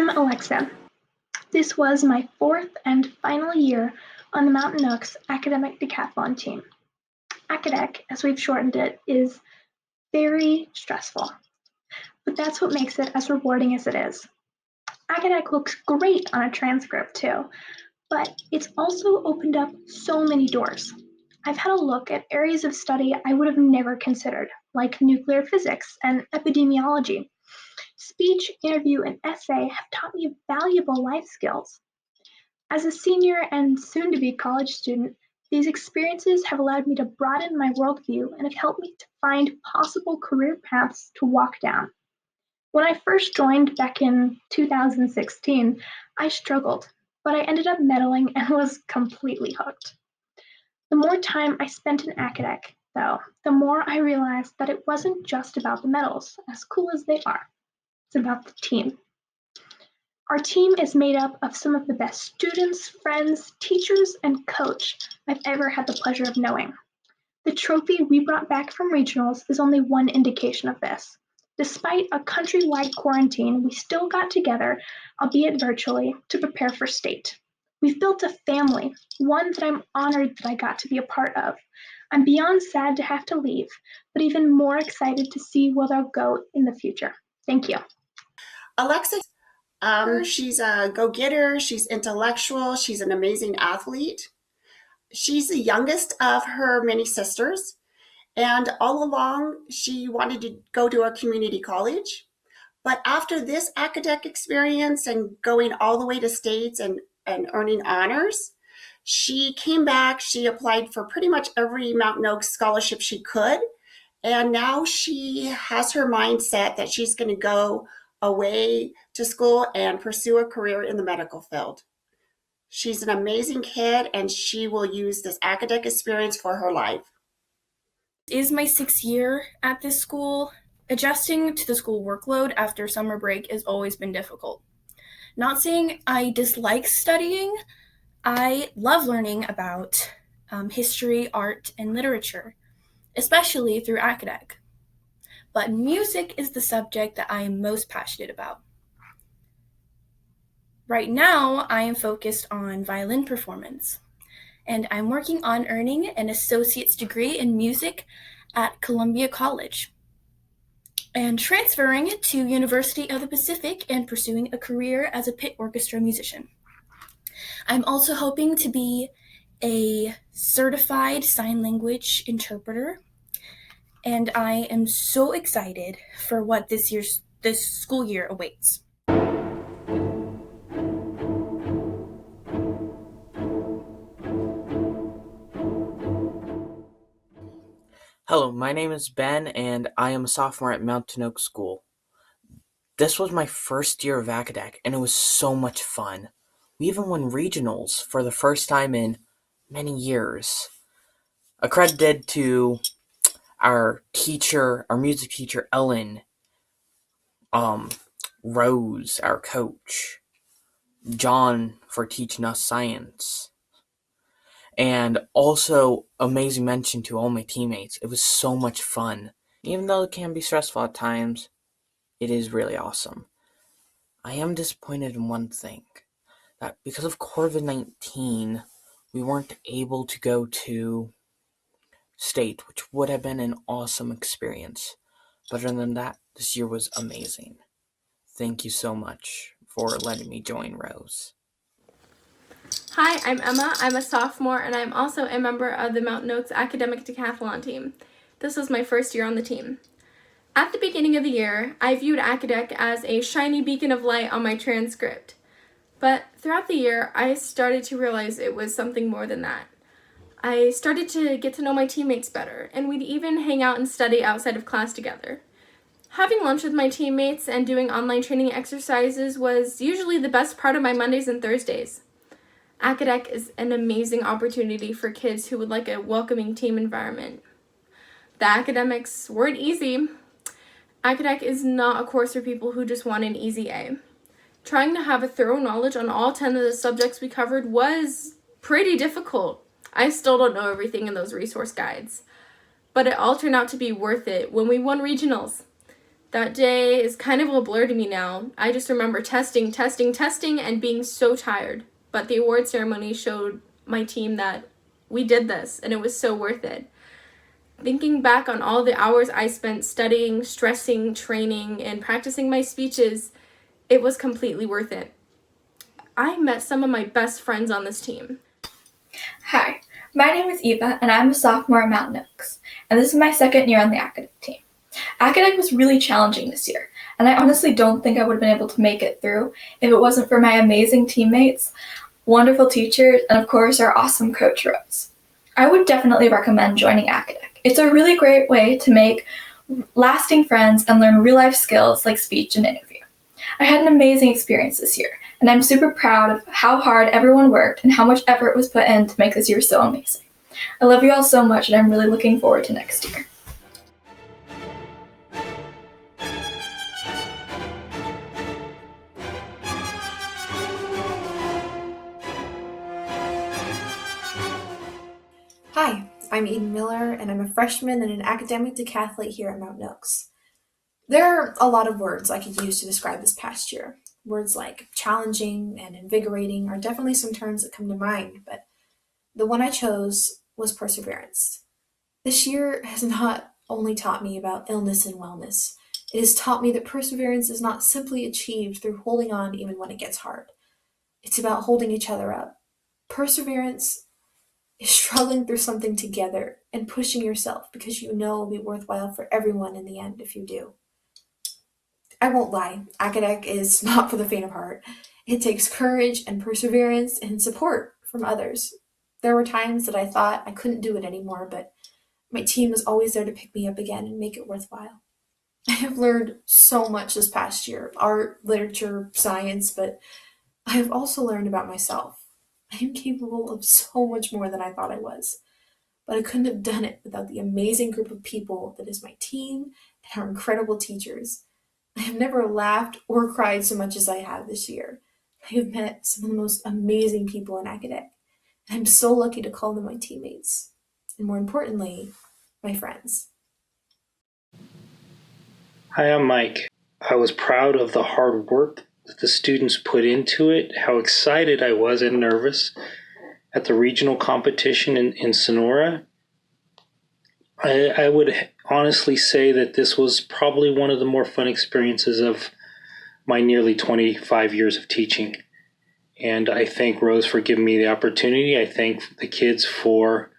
I'm Alexa. This was my fourth and final year on the Mountain Oaks academic decathlon team. AcaDec, as we've shortened it, is very stressful, but that's what makes it as rewarding as it is. AcaDec looks great on a transcript too, but it's also opened up so many doors. I've had a look at areas of study I would have never considered, like nuclear physics and epidemiology. Speech, interview, and essay have taught me valuable life skills. As a senior and soon to be college student, these experiences have allowed me to broaden my worldview and have helped me to find possible career paths to walk down. When I first joined back in 2016, I struggled, but I ended up meddling and was completely hooked. The more time I spent in AcaDec, though, the more I realized that it wasn't just about the medals, as cool as they are. It's about the team. Our team is made up of some of the best students, friends, teachers, and coach I've ever had the pleasure of knowing. The trophy we brought back from regionals is only one indication of this. Despite a countrywide quarantine, we still got together, albeit virtually, to prepare for state. We've built a family, one that I'm honored that I got to be a part of. I'm beyond sad to have to leave, but even more excited to see where they'll go in the future. Thank you. Alexa, she's a go-getter, she's intellectual, she's an amazing athlete. She's the youngest of her many sisters, and all along she wanted to go to a community college. But after this academic experience and going all the way to states and earning honors, she came back, she applied for pretty much every Mountain Oaks scholarship she could, and now she has her mindset that she's going to go away to school and pursue a career in the medical field. She's an amazing kid, and she will use this academic experience for her life. It is my 6th year at this school. Adjusting to the school workload after summer break has always been difficult. Not saying I dislike studying, I love learning about history, art, and literature, especially through AcaDec. But music is the subject that I am most passionate about. Right now, I am focused on violin performance, and I'm working on earning an associate's degree in music at Columbia College, and transferring to University of the Pacific and pursuing a career as a pit orchestra musician. I'm also hoping to be a certified sign language interpreter, and I am so excited for what this school year awaits. Hello, my name is Ben, and I am a sophomore at Mountain Oaks School. This was my first year of AcaDec, and it was so much fun. We even won regionals for the first time in many years. Accredited to our teacher, our music teacher, Ellen, Rose, our coach, John for teaching us science, and also amazing mention to all my teammates. It was so much fun. Even though it can be stressful at times, it is really awesome. I am disappointed in one thing, that because of COVID-19, we weren't able to go to state, which would have been an awesome experience. But other than that, this year was amazing. Thank you so much for letting me join Rose. Hi, I'm Emma. I'm a sophomore, and I'm also a member of the Mountain Oaks academic decathlon team. This was my first year on the team. At the beginning of the year, I viewed AcaDec as a shiny beacon of light on my transcript. But throughout the year, I started to realize it was something more than that. I started to get to know my teammates better, and we'd even hang out and study outside of class together. Having lunch with my teammates and doing online training exercises was usually the best part of my Mondays and Thursdays. AcaDec is an amazing opportunity for kids who would like a welcoming team environment. The academics weren't easy. AcaDec is not a course for people who just want an easy A. Trying to have a thorough knowledge on all 10 of the subjects we covered was pretty difficult. I still don't know everything in those resource guides, but it all turned out to be worth it when we won regionals. That day is kind of a blur to me now. I just remember testing, and being so tired. But the award ceremony showed my team that we did this, and it was so worth it. Thinking back on all the hours I spent studying, stressing, training, and practicing my speeches, it was completely worth it. I met some of my best friends on this team. Hi, my name is Eva, and I'm a sophomore at Mountain Oaks, and this is my second year on the AcaDec team. AcaDec was really challenging this year, and I honestly don't think I would have been able to make it through if it wasn't for my amazing teammates, wonderful teachers, and of course our awesome coach Rose. I would definitely recommend joining AcaDec. It's a really great way to make lasting friends and learn real-life skills like speech and interview. I had an amazing experience this year, and I'm super proud of how hard everyone worked and how much effort was put in to make this year so amazing. I love you all so much, and I'm really looking forward to next year. Hi, I'm Eden Miller, and I'm a freshman and an academic decathlete here at Mountain Oaks. There are a lot of words I could use to describe this past year. Words like challenging and invigorating are definitely some terms that come to mind, but the one I chose was perseverance. This year has not only taught me about illness and wellness, it has taught me that perseverance is not simply achieved through holding on even when it gets hard. It's about holding each other up. Perseverance is struggling through something together and pushing yourself because you know it'll be worthwhile for everyone in the end if you do. I won't lie, AcaDec is not for the faint of heart. It takes courage and perseverance and support from others. There were times that I thought I couldn't do it anymore, but my team was always there to pick me up again and make it worthwhile. I have learned so much this past year, art, literature, science, but I have also learned about myself. I am capable of so much more than I thought I was, but I couldn't have done it without the amazing group of people that is my team and our incredible teachers. I have never laughed or cried so much as I have this year. I have met some of the most amazing people in AcaDec. I'm so lucky to call them my teammates, and more importantly, my friends. Hi, I'm Mike. I was proud of the hard work that the students put into it, how excited I was and nervous at the regional competition in Sonora. I would honestly say that this was probably one of the more fun experiences of my nearly 25 years of teaching. And I thank Rose for giving me the opportunity. I thank the kids for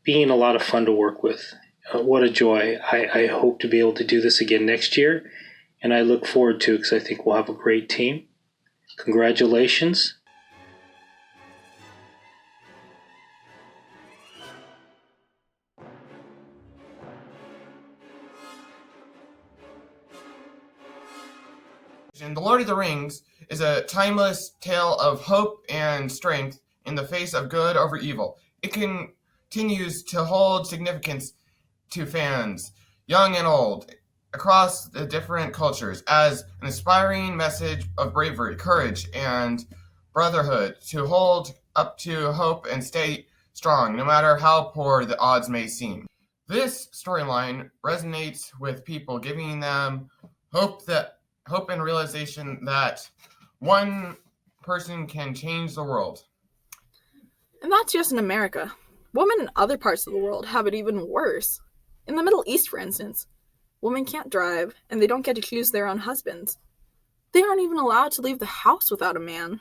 being a lot of fun to work with. What a joy. I hope to be able to do this again next year. And I look forward to it because I think we'll have a great team. Congratulations. The Lord of the Rings is a timeless tale of hope and strength in the face of good over evil. It continues to hold significance to fans, young and old, across the different cultures as an inspiring message of bravery, courage, and brotherhood to hold up to hope and stay strong, no matter how poor the odds may seem. This storyline resonates with people, giving them hope and realization that one person can change the world. And that's just in America. Women in other parts of the world have it even worse. In the Middle East, for instance, women can't drive, and they don't get to choose their own husbands. They aren't even allowed to leave the house without a man.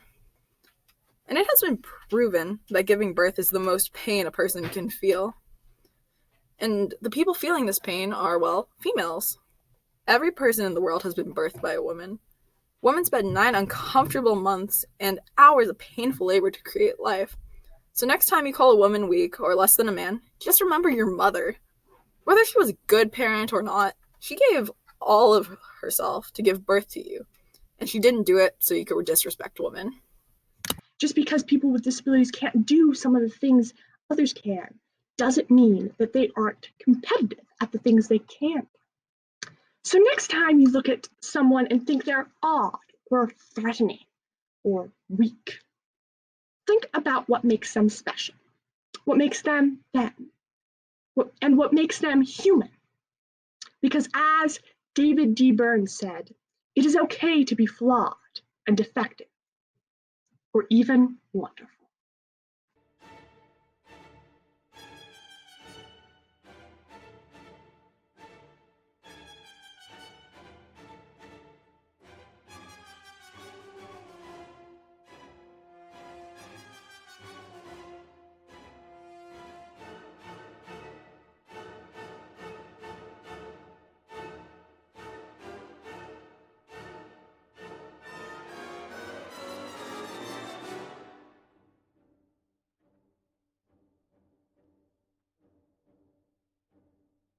And it has been proven that giving birth is the most pain a person can feel. And the people feeling this pain are, well, females. Every person in the world has been birthed by a woman. Women spend 9 uncomfortable months and hours of painful labor to create life. So next time you call a woman weak or less than a man, just remember your mother. Whether she was a good parent or not, she gave all of herself to give birth to you. And she didn't do it so you could disrespect women. Just because people with disabilities can't do some of the things others can, doesn't mean that they aren't competitive at the things they can. So next time you look at someone and think they're odd or threatening or weak, think about what makes them special, what makes them them, and what makes them human. Because as David D. Burns said, it is okay to be flawed and defective, or even wonderful.